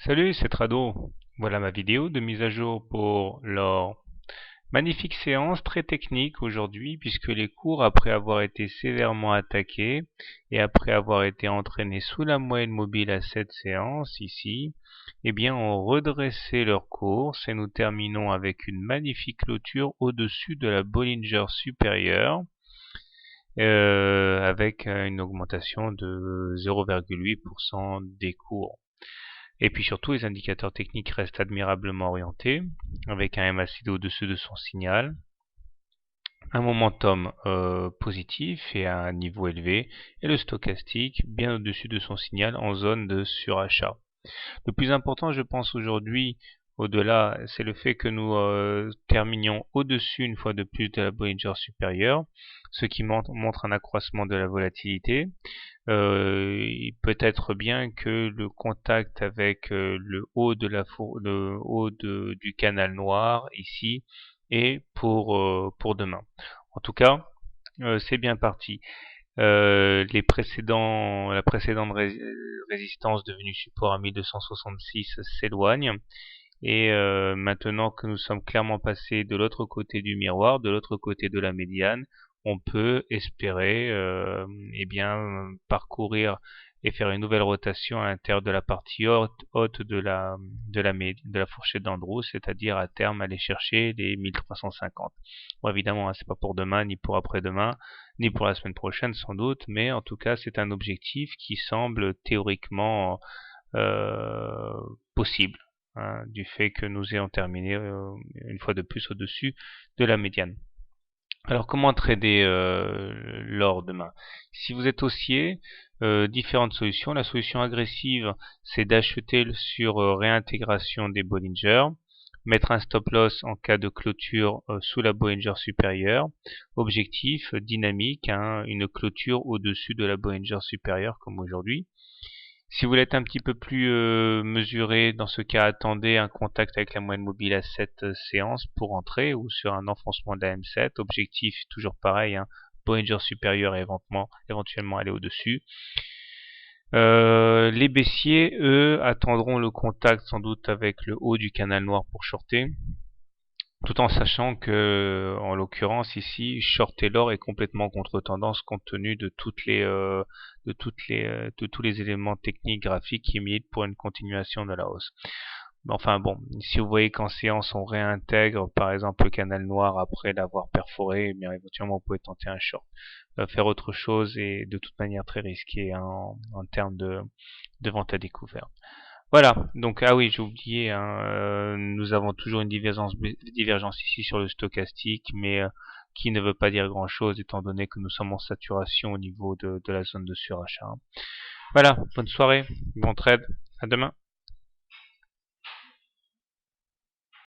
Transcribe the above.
Salut, c'est Trado. Voilà ma vidéo de mise à jour pour l'or. Magnifique séance, très technique aujourd'hui, puisque les cours, après avoir été sévèrement attaqués et après avoir été entraînés sous la moyenne mobile à cette séance ici, eh bien, ont redressé leur course et nous terminons avec une magnifique clôture au-dessus de la Bollinger supérieure, avec une augmentation de 0,8% des cours. Et puis surtout, les indicateurs techniques restent admirablement orientés, avec un MACD au-dessus de son signal, un momentum positif et à un niveau élevé, et le stochastique bien au-dessus de son signal en zone de surachat. Le plus important, je pense aujourd'hui, au-delà, c'est le fait que nous terminions au-dessus une fois de plus de la Bollinger supérieure, ce qui montre un accroissement de la volatilité. Il peut être bien que le contact avec le haut de du canal noir ici est pour demain. En tout cas, c'est bien parti. La précédente résistance devenue support à 1266 s'éloigne. Et maintenant que nous sommes clairement passés de l'autre côté du miroir, de l'autre côté de la médiane, on peut espérer eh bien parcourir et faire une nouvelle rotation à l'intérieur de la partie haute de la fourchette d'Andrews, c'est-à-dire à terme aller chercher les 1350. Bon, évidemment, hein, c'est pas pour demain, ni pour après-demain, ni pour la semaine prochaine sans doute, mais en tout cas c'est un objectif qui semble théoriquement possible, hein, du fait que nous ayons terminé une fois de plus au-dessus de la médiane. Alors comment trader l'or demain? Si vous êtes haussier, différentes solutions. La solution agressive, c'est d'acheter sur réintégration des Bollinger, mettre un stop loss en cas de clôture sous la Bollinger supérieure. Objectif dynamique, hein, une clôture au-dessus de la Bollinger supérieure comme aujourd'hui. Si vous voulez être un petit peu plus mesuré, dans ce cas, attendez un contact avec la moyenne mobile à 7 séances pour entrer ou sur un enfoncement de la M7. Objectif toujours pareil, hein, Bollinger supérieur et éventuellement aller au-dessus. Les baissiers, eux, attendront le contact sans doute avec le haut du canal noir pour shorter, tout en sachant que, en l'occurrence ici, shorter l'or est complètement contre-tendance compte tenu de de tous les éléments techniques graphiques qui militent pour une continuation de la hausse. Enfin bon, si vous voyez qu'en séance on réintègre par exemple le canal noir après l'avoir perforé, eh bien éventuellement vous pouvez tenter un short. Faire autre chose est de toute manière très risqué, hein, en termes de vente à découvert. Voilà, donc ah oui, j'ai oublié, hein, nous avons toujours une divergence ici sur le stochastique, mais qui ne veut pas dire grand-chose étant donné que nous sommes en saturation au niveau de la zone de surachat. Voilà, bonne soirée, bon trade, à demain.